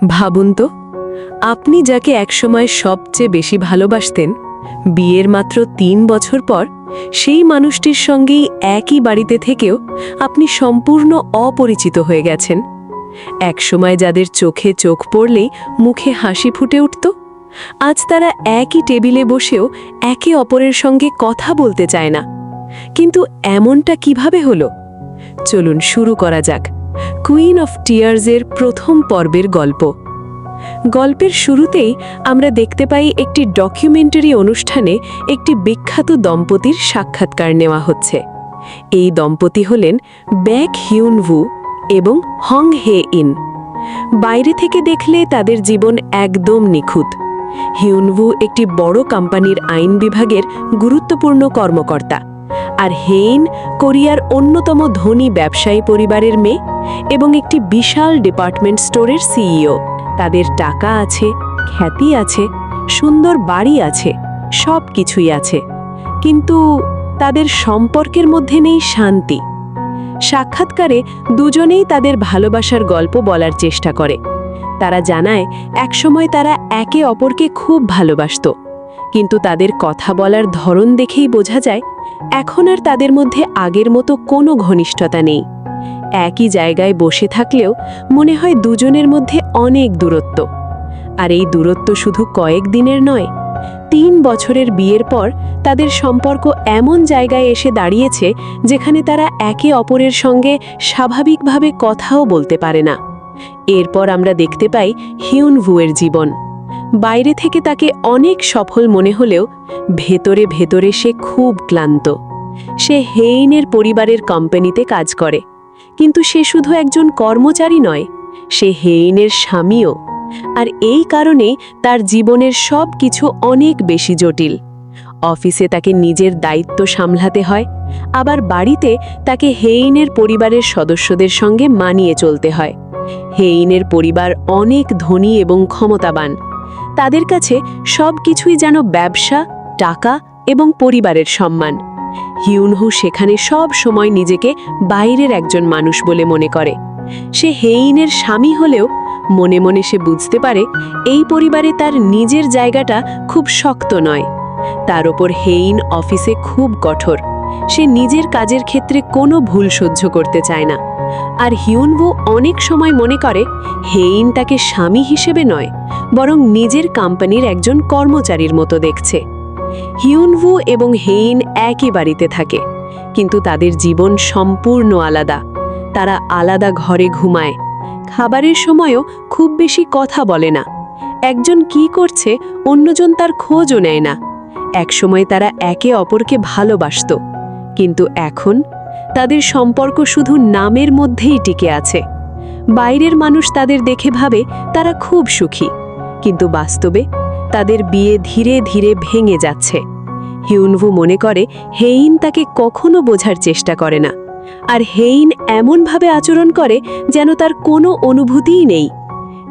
ভাবুন তো, আপনি যাকে একসময় সবচেয়ে বেশি ভালোবাসতেন, বিয়ের মাত্র ৩ বছর পর সেই মানুষটির সঙ্গেই একই বাড়িতে থেকেও আপনি সম্পূর্ণ অপরিচিত হয়ে গেছেন। একসময় যাদের চোখে চোখ পড়লেই মুখে হাসি ফুটে উঠত, আজ তারা একই টেবিলে বসেও একে অপরের সঙ্গে কথা বলতে চায় না। কিন্তু এমনটা কিভাবে হলো? চলুন শুরু করা যাক কুইন অফ টিয়ার্সের প্রথম পর্বের গল্প। গল্পের শুরুতেই আমরা দেখতে পাই একটি ডকুমেন্টারি অনুষ্ঠানে একটি বিখ্যাত দম্পতির সাক্ষাৎকার নেওয়া হচ্ছে। এই দম্পতি হলেন ব্যাক হিউন ভু এবং হং হে ইন। বাইরে থেকে দেখলে তাদের জীবন একদম নিখুঁত। হিউনভু একটি বড় কোম্পানির আইন বিভাগের গুরুত্বপূর্ণ কর্মকর্তা, আর হেইন কোরিয়ার অন্যতম ধনী ব্যবসায়ী পরিবারের মেয়ে এবং একটি বিশাল ডিপার্টমেন্ট স্টোরের সিইও। তাদের টাকা আছে, খ্যাতি আছে, সুন্দর বাড়ি আছে, সব কিছুই আছে, কিন্তু তাদের সম্পর্কের মধ্যে নেই শান্তি। সাক্ষাৎকারে দুজনেই তাদের ভালোবাসার গল্প বলার চেষ্টা করে। তারা জানায় একসময় তারা একে অপরকে খুব ভালোবাসত, কিন্তু তাদের কথা বলার ধরন দেখেই বোঝা যায় এখন আর তাদের মধ্যে আগের মতো কোনো ঘনিষ্ঠতা নেই। একই জায়গায় বসে থাকলেও মনে হয় দুজনের মধ্যে অনেক দূরত্ব। আর এই দূরত্ব শুধু কয়েক দিনের নয়, ৩ বছরের বিয়ের পর তাদের সম্পর্ক এমন জায়গায় এসে দাঁড়িয়েছে যেখানে তারা একে অপরের সঙ্গে স্বাভাবিকভাবে কথাও বলতে পারে না। এরপর আমরা দেখতে পাই হিউন ভুয়ের জীবন। বাইরে থেকে তাকে অনেক সফল মনে হলেও ভেতরে ভেতরে সে খুব ক্লান্ত। সে হেইনের পরিবারের কোম্পানিতে কাজ করে, কিন্তু সে শুধু একজন কর্মচারী নয়, সে হেইনের স্বামীও। আর এই কারণেই তার জীবনের সব কিছু অনেক বেশি জটিল। অফিসে তাকে নিজের দায়িত্ব সামলাতে হয়, আবার বাড়িতে তাকে হেইনের পরিবারের সদস্যদের সঙ্গে মানিয়ে চলতে হয়। হেইনের পরিবার অনেক ধনী এবং ক্ষমতাবান। তাদের কাছে সব কিছুই যেন ব্যবসা, টাকা এবং পরিবারের সম্মান। হিউনহু সেখানে সব সময় নিজেকে বাইরের একজন মানুষ বলে মনে করে। সে হেইনের স্বামী হলেও মনে মনে সে বুঝতে পারে এই পরিবারে তার নিজের জায়গাটা খুব শক্ত নয়। তার ওপর হেইন অফিসে খুব কঠোর। সে নিজের কাজের ক্ষেত্রে কোনো ভুল সহ্য করতে চায় না। আর হিউনভু অনেক সময় মনে করে হেইন তাকে স্বামী হিসেবে নয়, বরং নিজের কোম্পানির একজন কর্মচারীর মতো দেখছে। হিউনভু এবং হেইন একই বাড়িতে থাকে, কিন্তু তাদের জীবন সম্পূর্ণ আলাদা। তারা আলাদা ঘরে ঘুমায়, খাবারের সময়ও খুব বেশি কথা বলে না। একজন কি করছে অন্যজন তার খোঁজও নেয় না। একসময় তারা একে অপরকে ভালোবাসত, কিন্তু এখন তাদের সম্পর্ক শুধু নামের মধ্যেই টিকে আছে। বাইরের মানুষ তাদের দেখে ভাবে তারা খুব সুখী, কিন্তু বাস্তবে তাদের বিয়ে ধীরে ধীরে ভেঙে যাচ্ছে। হিউনভু মনে করে হেইন তাকে কখনো বোঝার চেষ্টা করে না, আর হেইন এমনভাবে আচরণ করে যেন তার কোনো অনুভূতিই নেই।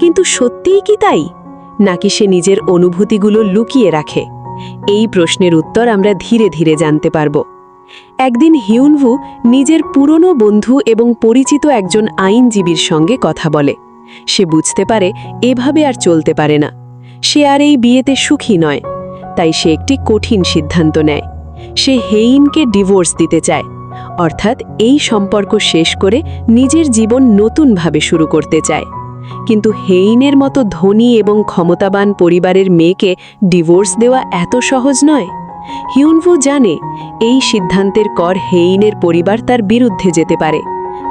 কিন্তু সত্যিই কি তাই, নাকি সে নিজের অনুভূতিগুলো লুকিয়ে রাখে? এই প্রশ্নের উত্তর আমরা ধীরে ধীরে জানতে পারব। একদিন হিউনভু নিজের পুরনো বন্ধু এবং পরিচিত একজন আইনজীবীর সঙ্গে কথা বলে। সে বুঝতে পারে এভাবে আর চলতে পারে না। সে আর এই বিয়েতে সুখী নয়। তাই সে একটি কঠিন সিদ্ধান্ত নেয়। সে হেইনকে ডিভোর্স দিতে চায়, অর্থাৎ এই সম্পর্ক শেষ করে নিজের জীবন নতুনভাবে শুরু করতে চায়। কিন্তু হেইনের মতো ধনী এবং ক্ষমতাবান পরিবারের মেয়েকে ডিভোর্স দেওয়া এত সহজ নয়। হিউনভু জানে এই সিদ্ধান্তের কর হেইনের পরিবার তার বিরুদ্ধে যেতে পারে।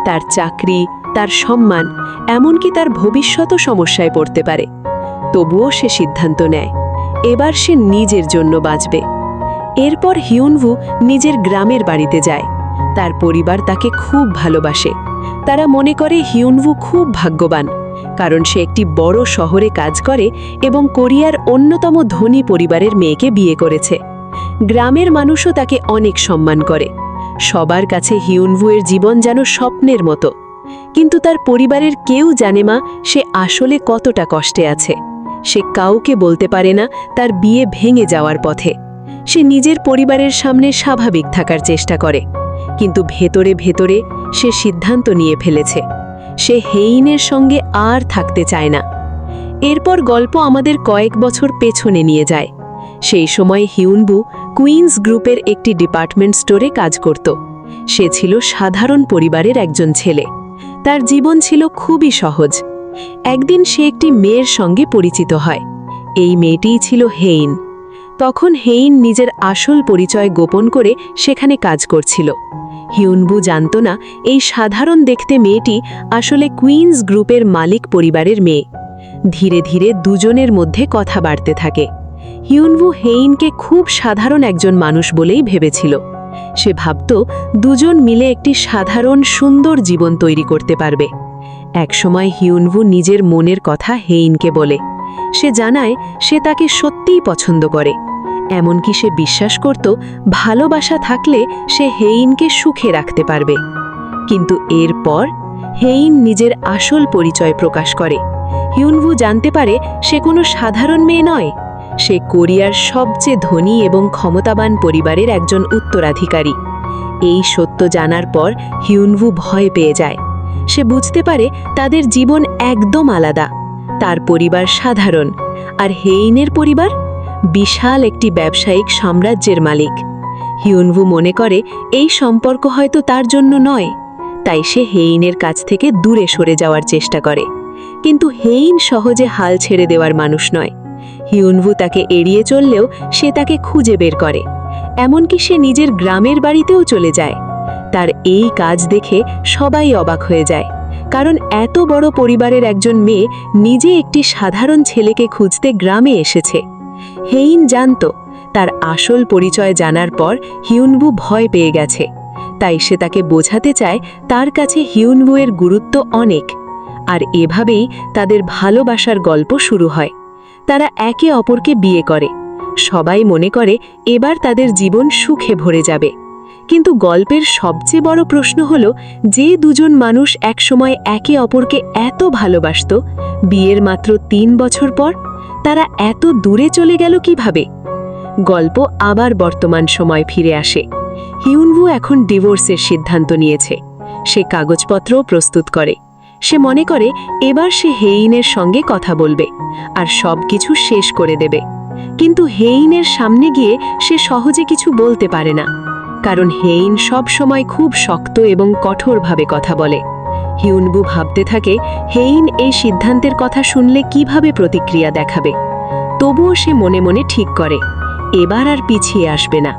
তার চাকরি, তার সম্মান, এমনকি তার ভবিষ্যতও সমস্যায় পড়তে পারে। তবুও সে সিদ্ধান্ত নেয়, এবার সে নিজের জন্য বাঁচবে। এরপর হিউনভু নিজের গ্রামের বাড়িতে যায়। তার পরিবার তাকে খুব ভালোবাসে। তারা মনে করে হিউনভু খুব ভাগ্যবান, কারণ সে একটি বড় শহরে কাজ করে এবং কোরিয়ার অন্যতম ধনী পরিবারের মেয়েকে বিয়ে করেছে। গ্রামের মানুষও তাকে অনেক সম্মান করে। সবার কাছে হিউনভুয়ের জীবন যেন স্বপ্নের মতো। কিন্তু তার পরিবারের কেউ জানে না সে আসলে কতটা কষ্টে আছে। সে কাউকে বলতে পারে না তার বিয়ে ভেঙে যাওয়ার পথে। সে নিজের পরিবারের সামনে স্বাভাবিক থাকার চেষ্টা করে, কিন্তু ভেতরে ভেতরে সে সিদ্ধান্ত নিয়ে ফেলেছে। সে হেইনের সঙ্গে আর থাকতে চায় না। এরপর গল্প আমাদের কয়েক বছর পেছনে নিয়ে যায়। সেই সময় হিউনবু কুইন্স গ্রুপের একটি ডিপার্টমেন্ট স্টোরে কাজ করত। সে ছিল সাধারণ পরিবারের একজন ছেলে। তার জীবন ছিল খুবই সহজ। একদিন সে একটি মেয়ের সঙ্গে পরিচিত হয়। এই মেয়েটিই ছিল হেইন। তখন হেইন নিজের আসল পরিচয় গোপন করে সেখানে কাজ করছিল। হিউনবু জানত না এই সাধারণ দেখতে মেয়েটি আসলে কুইন্স গ্রুপের মালিক পরিবারের মেয়ে। ধীরে ধীরে দুজনের মধ্যে কথা বাড়তে থাকে। হিউনবু হেইনকে খুব সাধারণ একজন মানুষ বলেই ভেবেছিল। সে ভাবত দুজন মিলে একটি সাধারণ সুন্দর জীবন তৈরি করতে পারবে। একসময় হিউনবু নিজের মনের কথা হেইনকে বলে। সে জানায় সে তাকে সত্যিই পছন্দ করে। এমনকি সে বিশ্বাস করত ভালোবাসা থাকলে সে হেইনকে সুখে রাখতে পারবে। কিন্তু এরপর হেইন নিজের আসল পরিচয় প্রকাশ করে। হিউনবু জানতে পারে সে কোনো সাধারণ মেয়ে নয়। সে কোরিয়ার সবচেয়ে ধনী এবং ক্ষমতাবান পরিবারের একজন উত্তরাধিকারী। এই সত্য জানার পর হিউনবু ভয় পেয়ে যায়। সে বুঝতে পারে তাদের জীবন একদম আলাদা। তার পরিবার সাধারণ, আর হেইনের পরিবার বিশাল একটি ব্যবসায়িক সাম্রাজ্যের মালিক। হিউনবু মনে করে এই সম্পর্ক হয়তো তার জন্য নয়। তাই সে হেইনের কাছ থেকে দূরে সরে যাওয়ার চেষ্টা করে। কিন্তু হেইন সহজে হাল ছেড়ে দেওয়ার মানুষ নয়। হিউনবু তাকে এড়িয়ে চললেও সে তাকে খুঁজে বের করে। এমনকি সে নিজের গ্রামের বাড়িতেও চলে যায়। তার এই কাজ দেখে সবাই অবাক হয়ে যায়, কারণ এত বড় পরিবারের একজন মেয়ে নিজে একটি সাধারণ ছেলেকে খুঁজতে গ্রামে এসেছে। হেইন জানত তার আসল পরিচয় জানার পর হিউনবু ভয় পেয়ে গেছে। তাই সে তাকে বোঝাতে চায় তার কাছে হিউনবুয়ের গুরুত্ব অনেক। আর এভাবেই তাদের ভালোবাসার গল্প শুরু হয়। তারা একে অপরকে বিয়ে করে। সবাই মনে করে এবার তাদের জীবন সুখে ভরে যাবে। কিন্তু গল্পের সবচেয়ে বড় প্রশ্ন হল, যে দুজন মানুষ একসময় একে অপরকে এত ভালোবাসত, বিয়ের মাত্র 3 বছর পর তারা এত দূরে চলে গেল কিভাবে? গল্প আবার বর্তমান সময় ফিরে আসে। হিউনবু এখন ডিভোর্সের সিদ্ধান্ত নিয়েছে। সে কাগজপত্রও প্রস্তুত করে। সে মনে করে এবার সে হেইনের সঙ্গে কথা বলবে আর সবকিছু শেষ করে দেবে। কিন্তু হেইনের সামনে গিয়ে সে সহজে কিছু বলতে পারে না, কারণ হেইন সব সময় খুব শক্ত এবং কঠোরভাবে কথা বলে। হিউনবু ভাবতে থাকে হেইন এই সিদ্ধান্তের কথা শুনলে কিভাবে প্রতিক্রিয়া দেখাবে। তবুও সে মনে মনে ঠিক করে এবার আর পিছিয়ে আসবে না।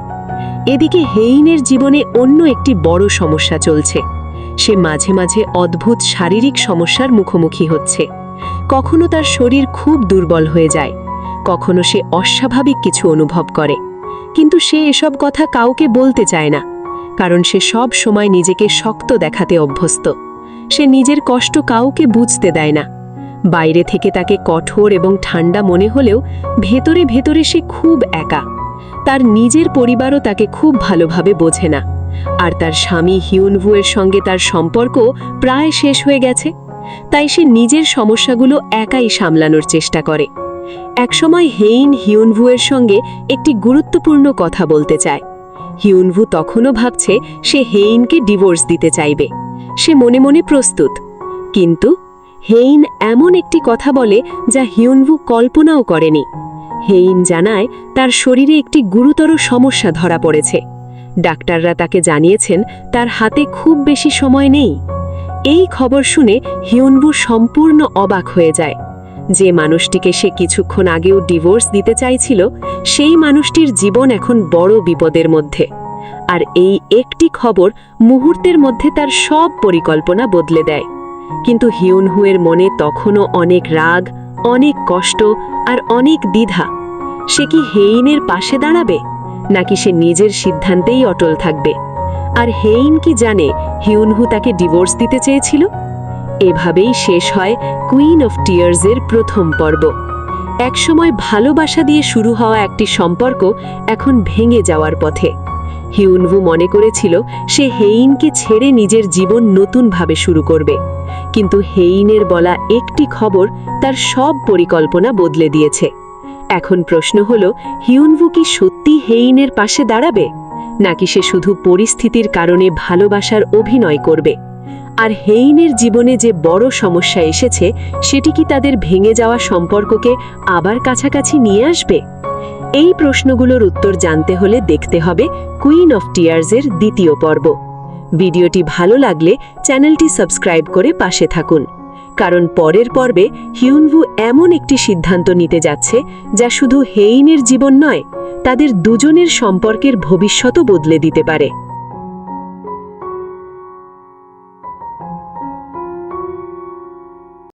এদিকে হেইনের জীবনে অন্য একটি বড় সমস্যা চলছে। সে মাঝে মাঝে অদ্ভুত শারীরিক সমস্যার মুখোমুখি হচ্ছে। কখনো তার শরীর খুব দুর্বল হয়ে যায়, কখনো সে অস্বাভাবিক কিছু অনুভব করে। কিন্তু সে এসব কথা কাউকে বলতে চায় না, কারণ সে সব সময় নিজেকে শক্ত দেখাতে অভ্যস্ত। সে নিজের কষ্ট কাউকে বুঝতে দেয় না। বাইরে থেকে তাকে কঠোর এবং ঠান্ডা মনে হলেও ভেতরে ভেতরে সে খুব একা। তার নিজের পরিবারও তাকে খুব ভালোভাবে বোঝে না। আর তার স্বামী হিউনবুয়ের সঙ্গে তার সম্পর্ক প্রায় শেষ হয়ে গেছে। তাই সে নিজের সমস্যাগুলো একাই সামলানোর চেষ্টা করে। একসময় হেইন হিউনবুয়ের সঙ্গে একটি গুরুত্বপূর্ণ কথা বলতে চায়। হিউনবু তখনও ভাবছে সে হেইনকে ডিভোর্স দিতে চাইবে। সে মনে মনে প্রস্তুত। কিন্তু হেইন এমন একটি কথা বলে যা হিউনবু কল্পনাও করেনি। হেইন জানায় তার শরীরে একটি গুরুতর সমস্যা ধরা পড়েছে। ডাক্তাররা তাকে জানিয়েছেন তার হাতে খুব বেশি সময় নেই। এই খবর শুনে হিউনবু সম্পূর্ণ অবাক হয়ে যায়। যে মানুষটিকে সে কিছুক্ষণ আগেও ডিভোর্স দিতে চাইছিল, সেই মানুষটির জীবন এখন বড় বিপদের মধ্যে। আর এই একটি খবর মুহূর্তের মধ্যে তার সব পরিকল্পনা বদলে দেয়। কিন্তু হিউনহুয়ের মনে তখনও অনেক রাগ, অনেক কষ্ট আর অনেক দ্বিধা। সে কি হেইনের পাশে দাঁড়াবে, নাকি সে নিজের সিদ্ধান্তেই অটল থাকবে? আর হেইন কি জানে হিউনহু তাকে ডিভোর্স দিতে চেয়েছিল? এভাবেই শেষ হয় কুইন অফ টিয়ার্সের প্রথম পর্ব। একসময় ভালোবাসা দিয়ে শুরু হওয়া একটি সম্পর্ক এখন ভেঙে যাওয়ার পথে। হিউনহু মনে করেছিল সে হেইনকে ছেড়ে নিজের জীবন নতুনভাবে শুরু করবে। কিন্তু হেইনের বলা একটি খবর তার সব পরিকল্পনা বদলে দিয়েছে। এখন প্রশ্ন হলো, হিউনহু কি সত্যি হেইনের পাশে দাঁড়াবে, নাকি সে শুধু পরিস্থিতির কারণে ভালোবাসার অভিনয় করবে? আর হেইনের জীবনে যে বড় সমস্যা এসেছে সেটি কি তাদের ভেঙে যাওয়া সম্পর্ককে আবার কাছাকাছি নিয়ে আসবে? এই প্রশ্নগুলোর উত্তর জানতে হলে দেখতে হবে কুইন অফ টিয়ার্সের দ্বিতীয় পর্ব। ভিডিওটি ভালো লাগলে চ্যানেলটি সাবস্ক্রাইব করে পাশে থাকুন, কারণ পরের পর্বে হিউনভু এমন একটি সিদ্ধান্ত নিতে যাচ্ছে যা শুধু হেইনের জীবন নয়, তাদের দুজনের সম্পর্কের ভবিষ্যতও বদলে দিতে পারে।